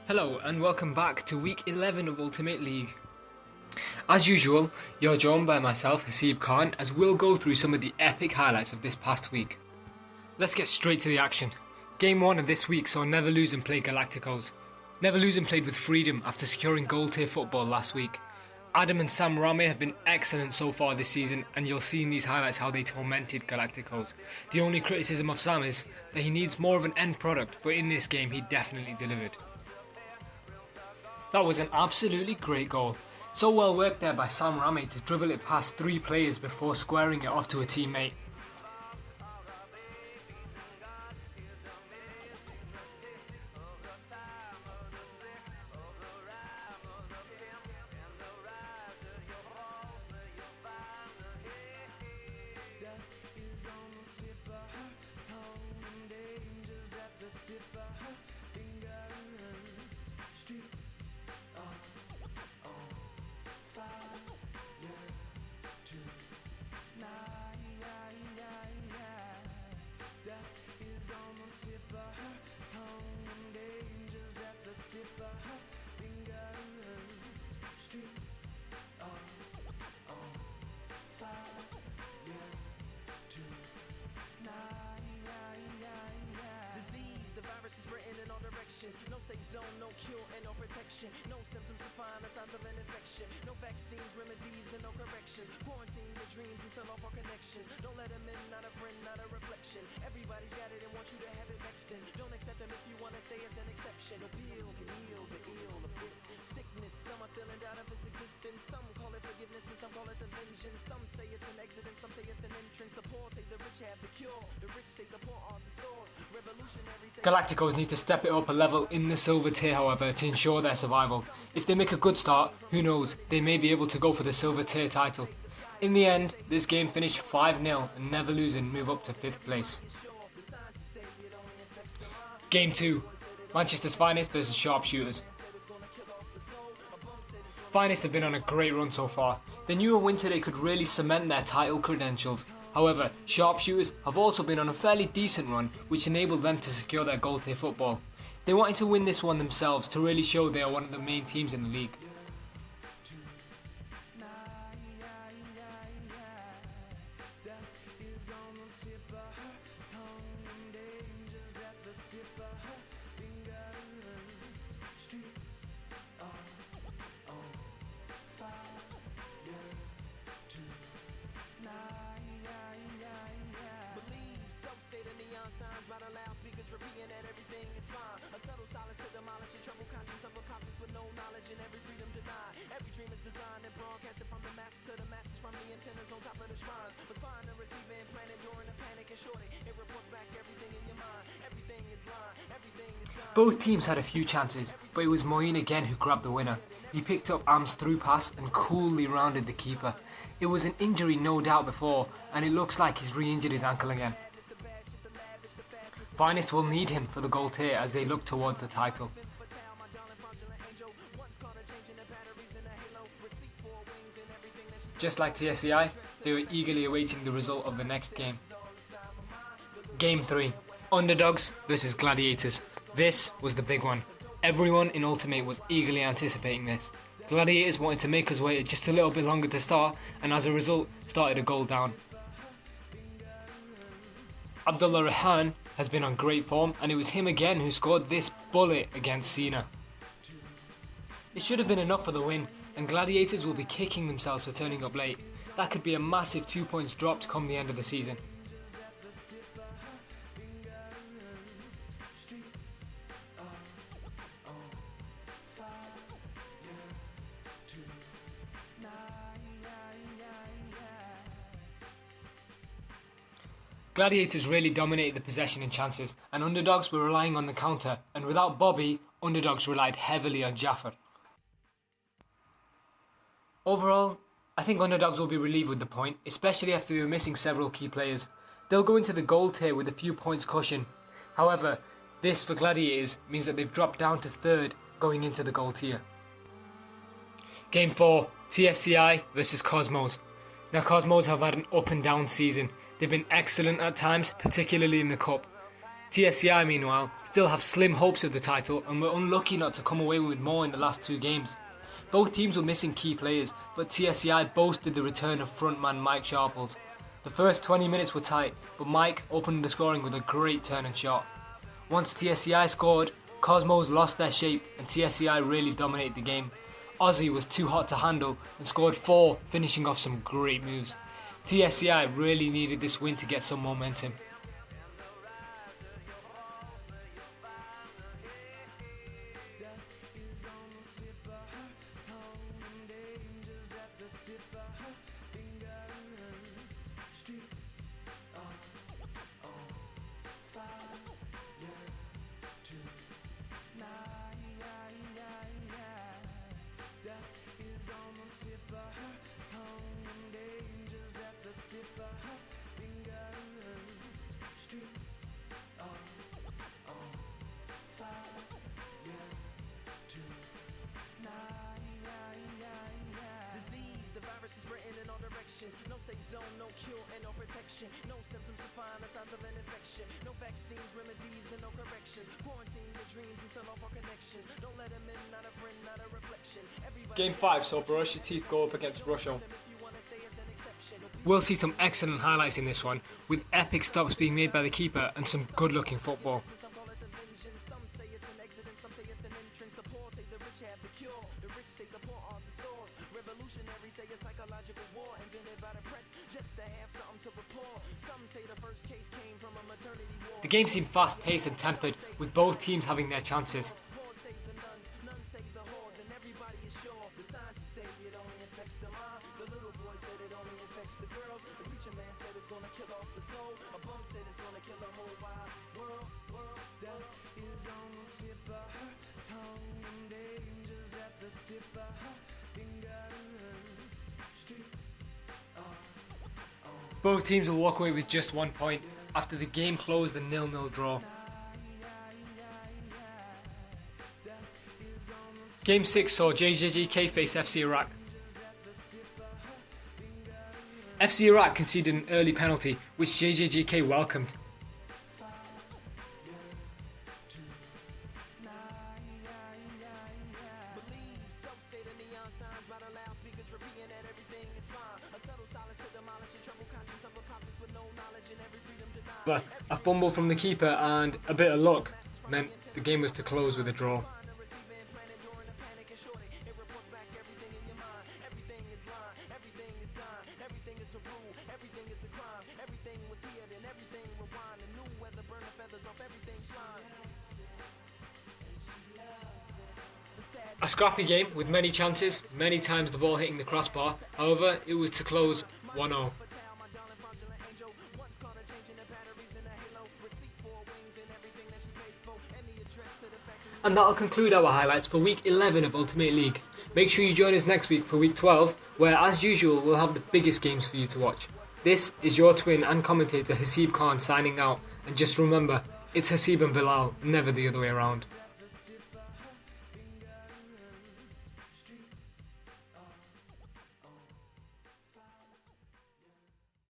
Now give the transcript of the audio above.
Hello and welcome back to week 11 of Ultimate League. As usual, you're joined by myself, Hasib Khan, as we'll go through some of the epic highlights of this past week. Let's get straight to the action. Game 1 of this week saw Never Losing play Galacticos. Never Losing played with freedom after securing gold tier football last week. Adam and Sam Rame have been excellent so far this season, and you'll see in these highlights how they tormented Galacticos. The only criticism of Sam is that he needs more of an end product, but in this game he definitely delivered. That was an absolutely great goal. So well worked there by Sam Rame to dribble it past 3 players before squaring it off to a teammate. No safe zone, no cure and no protection. No symptoms to find the signs of an infection. No vaccines, remedies and no corrections. Quarantine your dreams and sell off our connections. Don't let them in, not a friend, not a reflection. Everybody's got it and want you to have it next then. Don't accept them if you want to stay as an exception. No pill can heal the ill of this sickness. Some are still in doubt of its existence. Some call it forgiveness and some call it the vengeance. Some say it's an exit and some say it's an entrance. The poor say the rich have the cure. The rich say the poor are the source. Revolutionary say Galacticos need to step it up a level in the silver tier, however, to ensure their survival. If they make a good start, who knows, they may be able to go for the silver tier title. In the end, this game finished 5-0 and Never Losing move up to 5th place. Game 2, Manchester's Finest versus Sharpshooters. Finest have been on a great run so far. They knew a win today could really cement their title credentials. However, Sharpshooters have also been on a fairly decent run, which enabled them to secure their gold tier football. They wanted to win this one themselves to really show they are one of the main teams in the league. signs by the loudspeakers repeating that everything is fine. A subtle silence to demolish the troubled conscience of a populace with no knowledge and every freedom denied. Every dream is designed and broadcasted from the masses to the masses, from the antennas on top of the shrines. Was fine to receive and planted during the panic and shorty. It reports back everything in your mind. Everything is lying, everything is done. Both teams had a few chances, but it was Moeen again who grabbed the winner. He picked up Am's through pass and coolly rounded the keeper. It was an injury no doubt before, and it looks like he's re-injured his ankle again. Finest will need him for the gold tier as they look towards the title. Just like TSCI, they were eagerly awaiting the result of the next game. Game 3, Underdogs versus Gladiators. This was the big one. Everyone in Ultimate was eagerly anticipating this. Gladiators wanted to make us wait just a little bit longer to start, and as a result, started a goal down. Abdullah Rehan has been on great form, and it was him again who scored this bullet against Cena. It should have been enough for the win, and Gladiators will be kicking themselves for turning up late. That could be a massive 2 points dropped come the end of the season. Gladiators really dominated the possession and chances, and Underdogs were relying on the counter, and without Bobby, Underdogs relied heavily on Jaffer. Overall, I think Underdogs will be relieved with the point, especially after they were missing several key players. They'll go into the gold tier with a few points cushion. However, this for Gladiators means that they've dropped down to 3rd going into the gold tier. Game 4, TSCI versus Cosmos. Now Cosmos have had an up and down season. They've been excellent at times, particularly in the Cup. TSCI, meanwhile, still have slim hopes of the title and were unlucky not to come away with more in the last 2 games. Both teams were missing key players, but TSCI boasted the return of frontman Mike Sharples. The first 20 minutes were tight, but Mike opened the scoring with a great turn and shot. Once TSCI scored, Cosmos lost their shape and TSCI really dominated the game. Ozzy was too hot to handle and scored 4, finishing off some great moves. TSCI really needed this win to get some momentum. No safe zone, no cure, and no protection. No symptoms to find the signs of an infection. No vaccines, remedies, and no corrections. Quarantine your dreams and sell off our connections. Don't let them in, not a friend, not a reflection. Game 5 saw Borussia Teeth go up against Russia. We'll see some excellent highlights in this one, with epic stops being made by the keeper and some good looking football. Some say it's an exit and some say it's an entrance. The poor say the rich have the cure. The rich say the poor are the source. Revolutionaries say a psychological war invented by the press just to have something to report. Some say the first case came from a maternity war. The game seemed fast paced and tempered, with both teams having their chances. Poor say the nuns, nuns say the whores, and everybody is sure. The scientists say it only affects the mind. The little boy said it only affects the girls. The preacher man said it's gonna kill off the soul. A bum said it's gonna kill the whole wide world. Death is on the tip of her tongue, and danger's at the tip of her fingers. Streets are Both teams will walk away with just 1 point after the game closed a 0-0 draw. Game 6 saw JJGK face FC Iraq. FC Iraq conceded an early penalty, which JJGK welcomed. But a fumble from the keeper and a bit of luck meant the game was to close with a draw. A scrappy game with many chances, many times the ball hitting the crossbar. However, it was to close 1-0. And that'll conclude our highlights for week 11 of Ultimate League. Make sure you join us next week for week 12, where as usual we'll have the biggest games for you to watch. This is your twin and commentator Hasib Khan signing out, and just remember, it's Hasib and Bilal, never the other way around.